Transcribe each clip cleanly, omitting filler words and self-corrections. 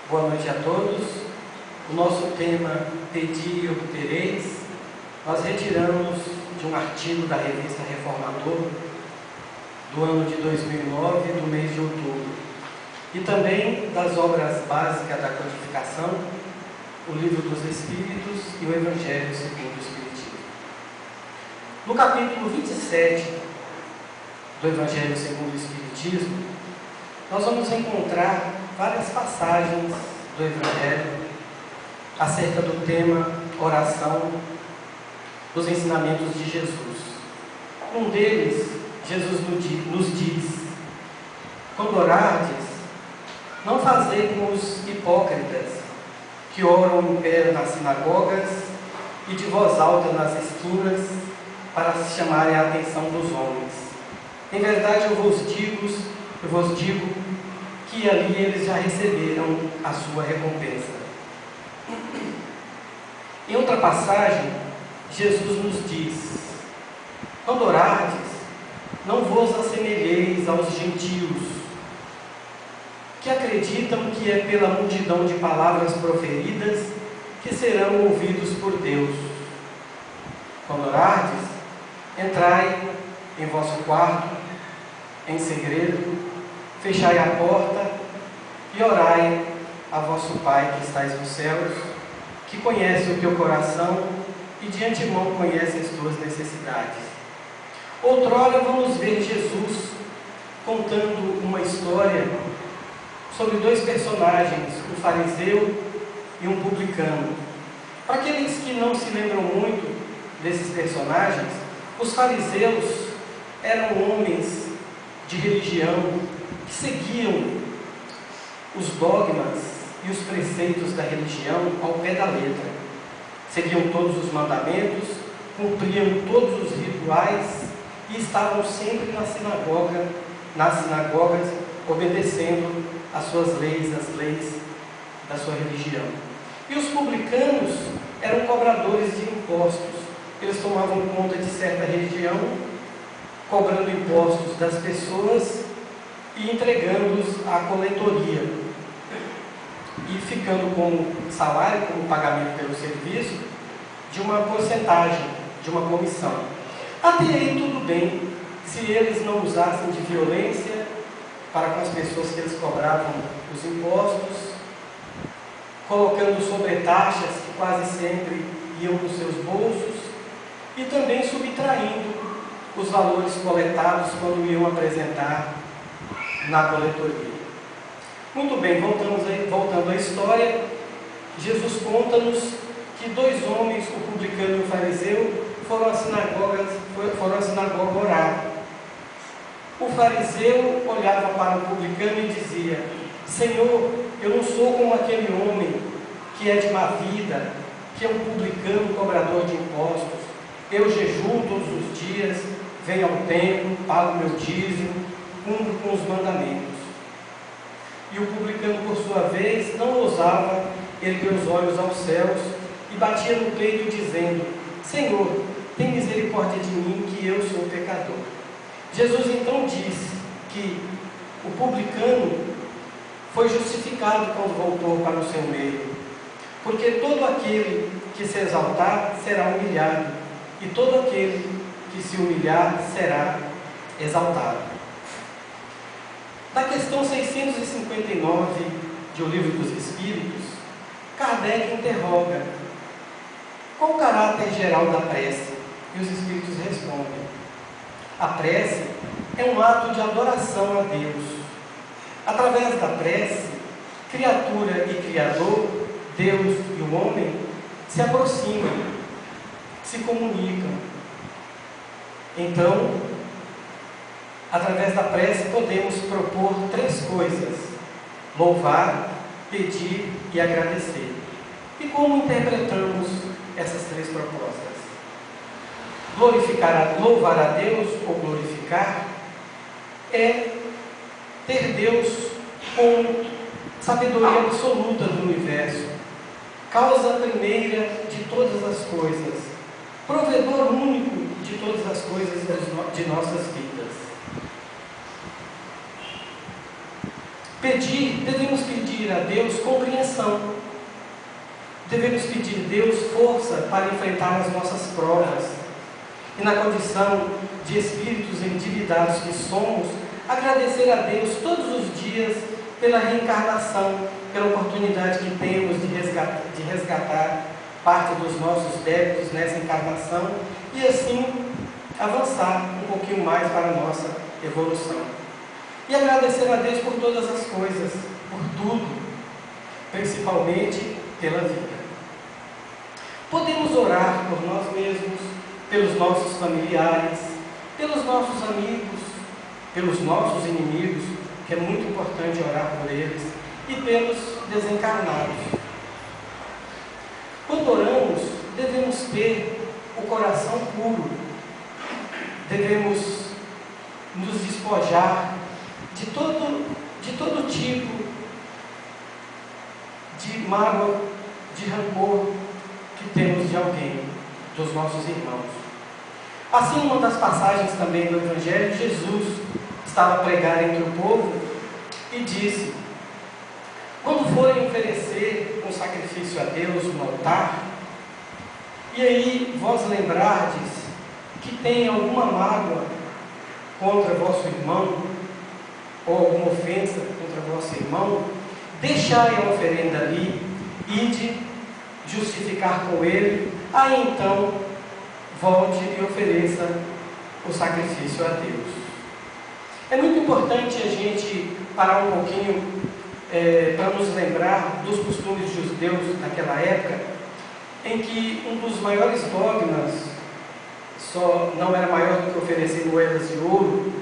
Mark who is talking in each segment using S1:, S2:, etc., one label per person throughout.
S1: Boa noite a todos. O nosso tema, Pedi e Obtereis, nós retiramos de um artigo da revista Reformador, do ano de 2009, do mês de outubro, e também das obras básicas da codificação, o Livro dos Espíritos e o Evangelho segundo o Espiritismo. No capítulo 27 do Evangelho segundo o Espiritismo, nós vamos encontrar várias passagens do Evangelho acerca do tema oração, dos ensinamentos de Jesus. Um deles, Jesus nos diz: quando orardes, não fazei como os hipócritas, que oram em pé nas sinagogas e de voz alta nas esquinas, para se chamarem a atenção dos homens. Em verdade eu vos digo que ali eles já receberam a sua recompensa. Em outra passagem, Jesus nos diz: quando orardes, não vos assemelheis aos gentios, que acreditam que é pela multidão de palavras proferidas que serão ouvidos por Deus. Quando orardes, entrai em vosso quarto, em segredo, fechai a porta e orai a vosso Pai que estais nos céus, que conhece o teu coração e de antemão conhece as tuas necessidades. Outrora vamos ver Jesus contando uma história sobre dois personagens, um fariseu e um publicano. Para aqueles que não se lembram muito desses personagens, os fariseus eram homens de religião que seguiam os dogmas e os preceitos da religião ao pé da letra. Seguiam todos os mandamentos, cumpriam todos os rituais e estavam sempre nas sinagogas, obedecendo às suas leis, as leis da sua religião. E os publicanos eram cobradores de impostos. Eles tomavam conta de certa região, cobrando impostos das pessoas e entregando-os à coletoria, e ficando como salário, como pagamento pelo serviço, de uma porcentagem, de uma comissão. Até aí tudo bem, se eles não usassem de violência para com as pessoas que eles cobravam os impostos, colocando sobretaxas que quase sempre iam nos seus bolsos, e também subtraindo os valores coletados quando iam apresentar na coletoria. Muito bem, voltando à história, Jesus conta-nos que dois homens, o publicano e o fariseu, foram à sinagoga orar. O fariseu olhava para o publicano e dizia: Senhor, eu não sou como aquele homem que é de má vida, que é um publicano, cobrador de impostos. Eu jejuo todos os dias, venho ao templo, pago meu dízimo, cumpro com os mandamentos. E o publicano, por sua vez, não ousava erguer os olhos aos céus e batia no peito dizendo: Senhor, tem misericórdia de mim, que eu sou pecador. Jesus então disse que o publicano foi justificado quando voltou para o seu meio, porque todo aquele que se exaltar será humilhado, e todo aquele que se humilhar será exaltado. Na questão 659 de O Livro dos Espíritos, Kardec interroga: qual o caráter geral da prece? E os Espíritos respondem: a prece é um ato de adoração a Deus. Através da prece, criatura e Criador, Deus e o homem, se aproximam, se comunicam. Então, através da prece podemos propor três coisas: louvar, pedir e agradecer. E como interpretamos essas três propostas? Louvar a Deus, ou glorificar, é ter Deus com sabedoria absoluta do universo, causa primeira de todas as coisas, provedor único de todas as coisas de nossas vidas. Devemos pedir pedir a Deus compreensão. Devemos pedir a Deus força para enfrentar as nossas provas. E na condição de espíritos endividados que somos, agradecer a Deus todos os dias pela reencarnação, pela oportunidade que temos de resgatar parte dos nossos débitos nessa encarnação e assim avançar um pouquinho mais para a nossa evolução. E agradecer a Deus por todas as coisas, por tudo, principalmente pela vida. Podemos orar por nós mesmos, pelos nossos familiares, pelos nossos amigos, pelos nossos inimigos, que é muito importante orar por eles, e pelos desencarnados. Quando oramos, devemos ter o coração puro, devemos nos despojar de todo tipo de mágoa, de rancor que temos de alguém, dos nossos irmãos. Assim, uma das passagens também do Evangelho, Jesus estava a pregar entre o povo e disse: quando forem oferecer um sacrifício a Deus no altar, e aí vós lembrardes que tem alguma mágoa contra vosso irmão, ou alguma ofensa contra vosso irmão, deixai a oferenda ali, ide justificar com ele, aí então volte e ofereça o sacrifício a Deus. É muito importante a gente parar um pouquinho para nos lembrar dos costumes judeus naquela época, em que um dos maiores dogmas, só não era maior do que oferecer moedas de ouro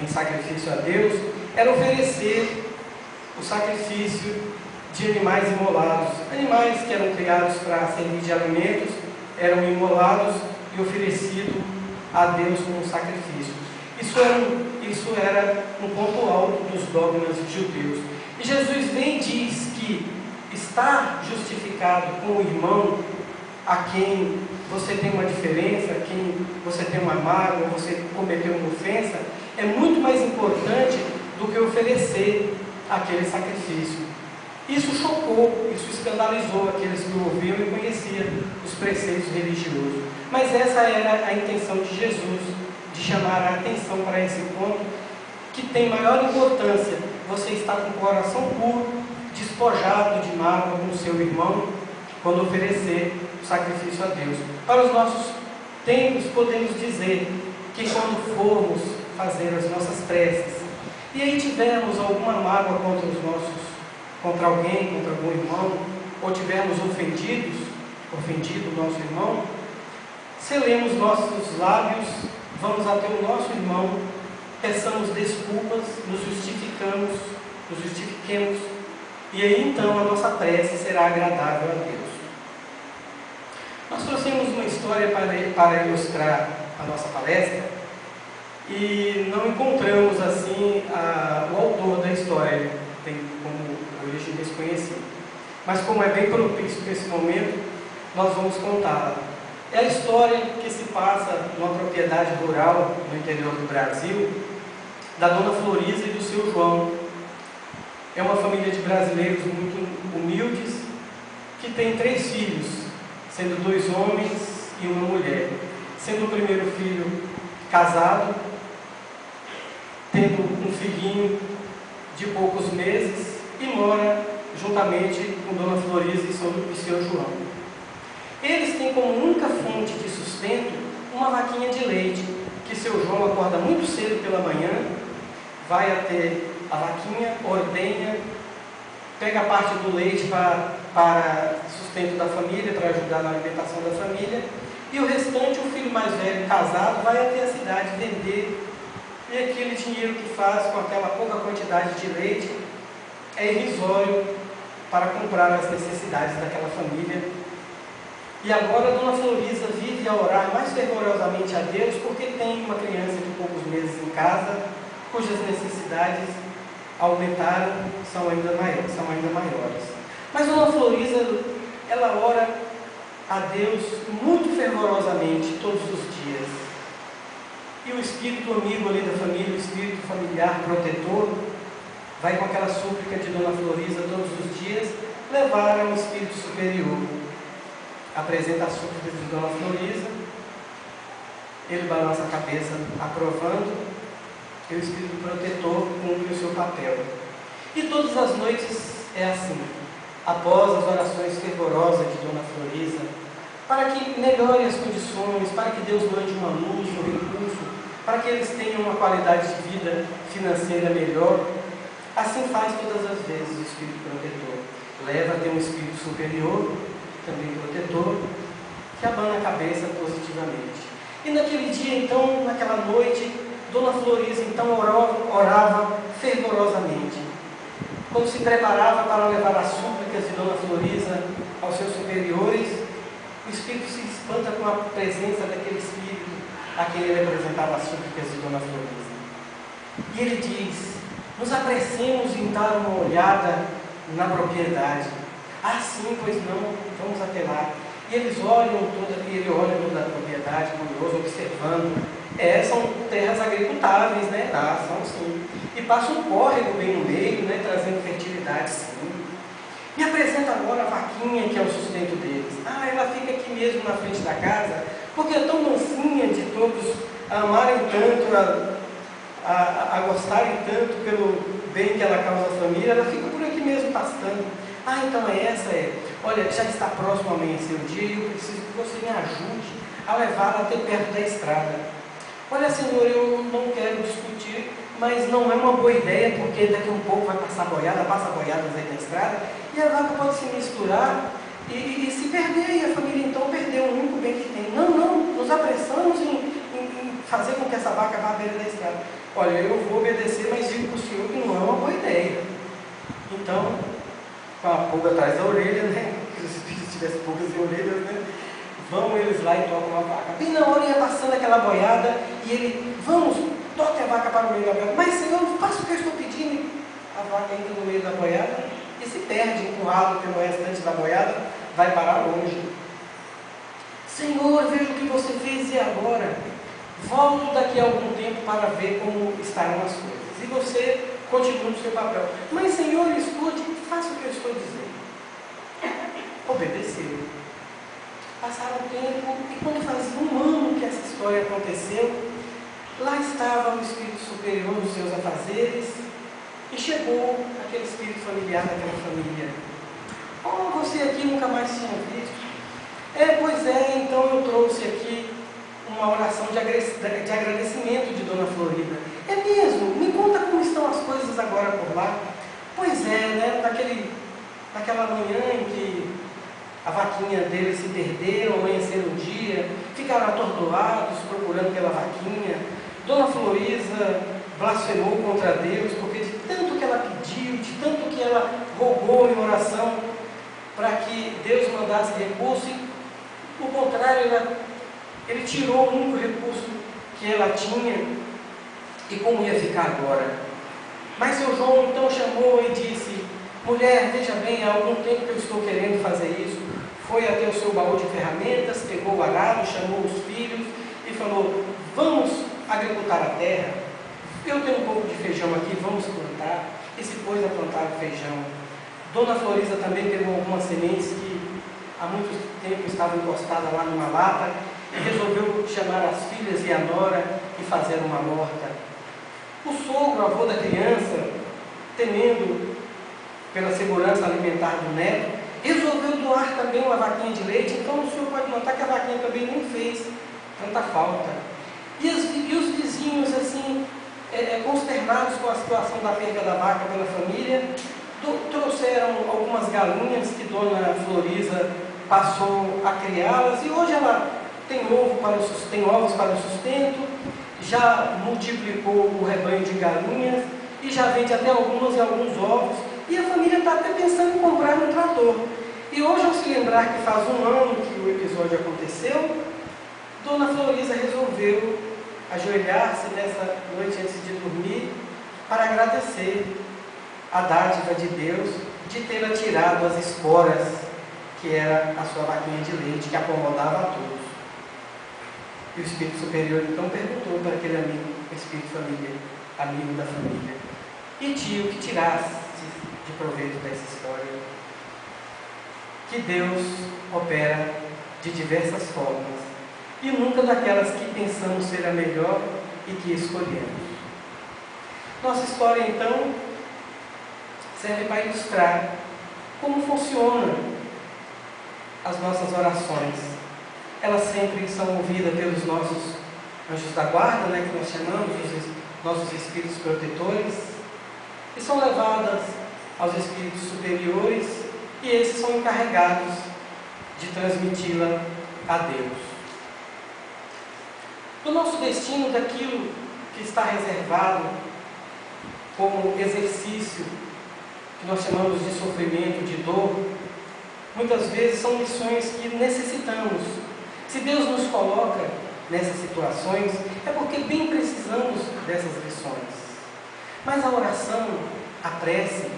S1: em sacrifício a Deus, era oferecer o sacrifício de animais imolados. Animais que eram criados para servir de alimentos, eram imolados e oferecidos a Deus como sacrifício. Isso era um ponto alto dos dogmas judeus. E Jesus vem e diz que estar justificado com o irmão a quem você tem uma diferença, a quem você tem uma mágoa, você cometeu uma ofensa, é muito mais importante do que oferecer aquele sacrifício. Isso chocou, isso escandalizou aqueles que o ouviam e conheciam os preceitos religiosos. Mas essa era a intenção de Jesus, de chamar a atenção para esse ponto, que tem maior importância você estar com o coração puro, despojado de mágoa com o seu irmão, quando oferecer o sacrifício a Deus. Para os nossos tempos, podemos dizer que quando formos fazer as nossas preces, e aí tivermos alguma mágoa contra alguém, contra algum irmão, ou tivermos ofendido o nosso irmão, selemos nossos lábios, vamos até o nosso irmão, peçamos desculpas, nos justifiquemos, e aí então a nossa prece será agradável a Deus. Nós trouxemos uma história para ilustrar a nossa palestra, e não encontramos assim o autor da história, tem como origem desconhecida. Mas como é bem propício para esse momento, nós vamos contá-la. É a história que se passa numa propriedade rural no interior do Brasil, da dona Floriza e do seu João. É uma família de brasileiros muito humildes, que tem 3 filhos, sendo 2 homens e uma mulher. Sendo o primeiro filho casado, tendo um filhinho de poucos meses, e mora juntamente com dona Floriza e seu João. Eles têm como única fonte de sustento uma vaquinha de leite, que seu João acorda muito cedo pela manhã, vai até a vaquinha, ordenha, pega parte do leite para sustento da família, para ajudar na alimentação da família, e o restante, o filho mais velho, casado, vai até a cidade vender, e aquele dinheiro que faz com aquela pouca quantidade de leite é irrisório para comprar as necessidades daquela família. E agora a dona Floriza vive a orar mais fervorosamente a Deus, porque tem uma criança de poucos meses em casa, cujas necessidades aumentaram, são ainda maiores. Mas a dona Floriza, ela ora a Deus muito fervorosamente todos os dias. E o espírito amigo ali da família, o espírito familiar protetor, vai com aquela súplica de Dona Florisa todos os dias levar ao espírito superior. Apresenta a súplica de Dona Florisa, ele balança a cabeça aprovando, e o espírito protetor cumpre o seu papel. E todas as noites é assim, após as orações fervorosas de Dona Florisa, para que melhore as condições, para que Deus mande uma luz, um recurso, para que eles tenham uma qualidade de vida financeira melhor. Assim faz todas as vezes o Espírito Protetor. Leva a ter um Espírito Superior, também protetor, que abana a cabeça positivamente. E naquele dia, então, naquela noite, Dona Florisa, então, orava fervorosamente. Quando se preparava para levar as súplicas de Dona Florisa aos seus superiores, o Espírito se espanta com a presença daquele Espírito a quem ele apresentava as súplicas de Dona Florisa. E ele diz: nos apressemos em dar uma olhada na propriedade. Ah, sim, pois não, vamos até lá. E eles olham ele olha toda a propriedade, curioso, observando. São terras agricultáveis, né? São sim. E passa um córrego bem no meio, né? Trazendo fertilidade, sim. Me apresenta agora a vaquinha, que é o sustento deles. Ela fica aqui mesmo na frente da casa, porque é tão mansinha de todos amarem tanto, a gostarem tanto pelo bem que ela causa à família, ela fica por aqui mesmo pastando. Então olha, já está próximo a amanhecer o dia e eu preciso que você me ajude a levá-la até perto da estrada. Olha, senhor, eu não quero discutir, mas não é uma boa ideia, porque daqui a um pouco vai passar boiada, passa boiadas aí na estrada, e a vaca pode se misturar e se perder, e a família então perdeu o único bem que tem. Não, nos apressamos em fazer com que essa vaca vá à beira da estrada. Olha, eu vou obedecer, mas digo para o senhor que não é uma boa ideia. Então, com a pulga atrás da orelha, né? Se tivesse pulgas e orelhas, né? Vão eles lá e tocam a vaca. Bem na hora ia passando aquela boiada e ele: vamos, toque a vaca para o meio da boiada. Mas, senhor, faça o que eu estou pedindo. A vaca entra no meio da boiada e se perde, empurrado pelo restante da boiada, vai parar longe. Senhor, veja o que você fez e agora? Volto daqui a algum tempo para ver como estarão as coisas. E você continua no seu papel. Mas, senhor, escute, faça o que eu estou dizendo. Obedeceu. Passaram o tempo e quando fazia 1 ano que essa história aconteceu, lá estava o Espírito Superior nos seus afazeres e chegou aquele espírito familiar daquela família. Você aqui nunca mais tinha visto. Pois é, então eu trouxe aqui uma oração de agradecimento de Dona Florida. É mesmo? Me conta como estão as coisas agora por lá. Pois é, né? Naquela manhã em que a vaquinha dele se perdeu, amanheceram o dia, ficaram atordoados procurando pela vaquinha. Dona Florisa blasfemou contra Deus, porque de tanto que ela pediu, de tanto que ela rogou em oração para que Deus mandasse recurso, e, por contrário, ele tirou o único recurso que ela tinha. E como ia ficar agora? Mas seu João então chamou e disse: mulher, veja bem, há algum tempo que eu estou querendo fazer isso. Foi até o seu baú de ferramentas, pegou o arado, chamou os filhos e falou: vamos agricultar a terra. Eu tenho um pouco de feijão aqui, vamos plantar. E se pôs a plantar o feijão. Dona Florisa também pegou algumas sementes que há muito tempo estavam encostadas lá numa lata e resolveu chamar as filhas e a nora e fazer uma horta. O sogro, avô da criança, temendo pela segurança alimentar do neto, resolveu doar também uma vaquinha de leite. Então o senhor pode notar que a vaquinha também nem fez tanta falta. E os vizinhos, assim, consternados com a situação da perda da vaca pela família, trouxeram algumas galinhas que Dona Florisa passou a criá-las, e hoje ela tem ovos para o sustento, já multiplicou o rebanho de galinhas e já vende até alguns ovos, e a família está até pensando em comprar um trator. E hoje, ao se lembrar que faz 1 ano que o episódio aconteceu, Dona Florisa resolveu ajoelhar-se nessa noite antes de dormir para agradecer a dádiva de Deus de tê-la tirado as esporas, que era a sua vaquinha de leite, que acomodava a todos. E o Espírito Superior então perguntou para aquele amigo, o Espírito amigo da família: e tire o que tirasse de proveito dessa história. Que Deus opera de diversas formas e nunca daquelas que pensamos ser a melhor e que escolhemos. Nossa história, então, serve para ilustrar como funcionam as nossas orações. Elas sempre são ouvidas pelos nossos anjos da guarda, que nós chamamos, os nossos espíritos protetores, e são levadas aos espíritos superiores, e esses são encarregados de transmiti-la a Deus. Do nosso destino, daquilo que está reservado como exercício, que nós chamamos de sofrimento, de dor, muitas vezes são lições que necessitamos. Se Deus nos coloca nessas situações, é porque bem precisamos dessas lições. Mas a oração, a prece,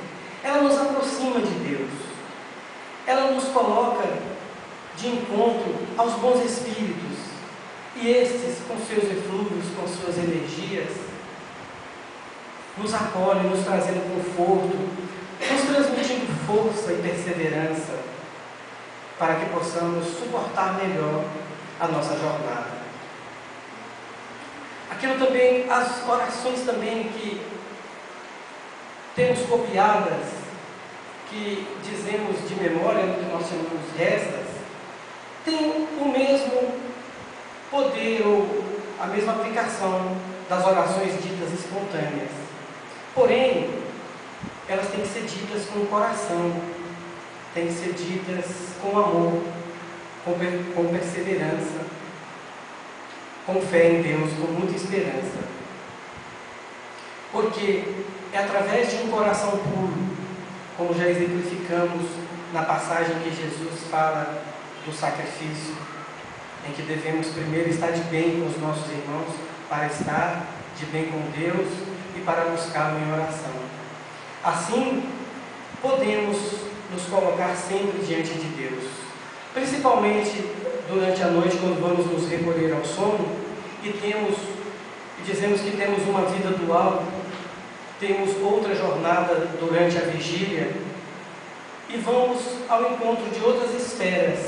S1: ela nos aproxima de Deus. Ela nos coloca de encontro aos bons espíritos. E estes, com seus eflúvios, com suas energias, nos acolhem, nos trazendo conforto, nos transmitindo força e perseverança, para que possamos suportar melhor a nossa jornada. Aquilo também, as orações também que temos copiadas, que dizemos de memória, no que nós chamamos rezas, tem o mesmo poder ou a mesma aplicação das orações ditas espontâneas. Porém, elas têm que ser ditas com o coração, têm que ser ditas com amor, com perseverança, com fé em Deus, com muita esperança. Porque é através de um coração puro, como já exemplificamos na passagem que Jesus fala do sacrifício, em que devemos primeiro estar de bem com os nossos irmãos, para estar de bem com Deus e para buscá-lo em oração. Assim, podemos nos colocar sempre diante de Deus, principalmente durante a noite, quando vamos nos recolher ao sono e dizemos que temos uma vida dual, temos outra jornada durante a vigília e vamos ao encontro de outras esferas.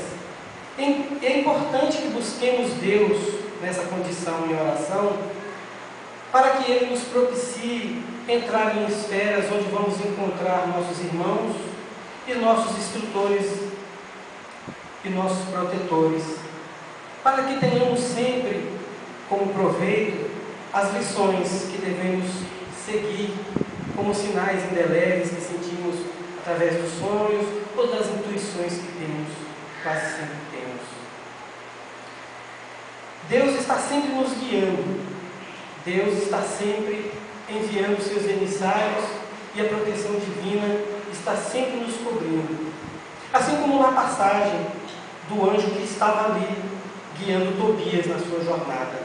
S1: É importante que busquemos Deus nessa condição em oração, para que Ele nos propicie entrar em esferas onde vamos encontrar nossos irmãos e nossos instrutores e nossos protetores, para que tenhamos sempre como proveito as lições que devemos seguir como sinais indeléveis que sentimos através dos sonhos ou das intuições que temos, quase sempre temos. Deus está sempre nos guiando. Deus está sempre enviando seus emissários e a proteção divina está sempre nos cobrindo. Assim como na passagem do anjo que estava ali, guiando Tobias na sua jornada.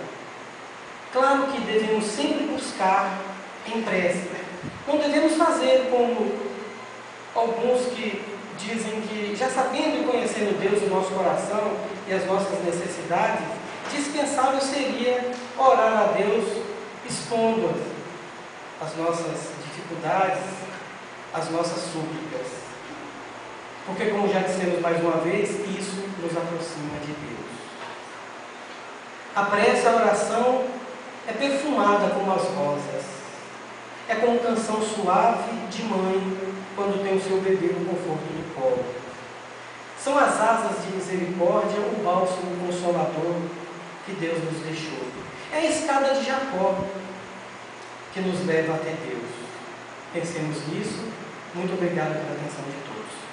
S1: Claro que devemos sempre buscar em prece. Não devemos fazer como alguns que dizem que, já sabendo e conhecendo Deus, o nosso coração e as nossas necessidades, dispensável seria orar a Deus expondo as nossas dificuldades, as nossas súplicas. Porque, como já dissemos mais uma vez, isso nos aproxima de Deus. A prece, a oração, é perfumada como as rosas. É como canção suave de mãe quando tem o seu bebê no conforto do colo. São as asas de misericórdia, o bálsamo consolador que Deus nos deixou. É a escada de Jacó que nos leva até Deus. Pensemos nisso. Muito obrigado pela atenção de todos.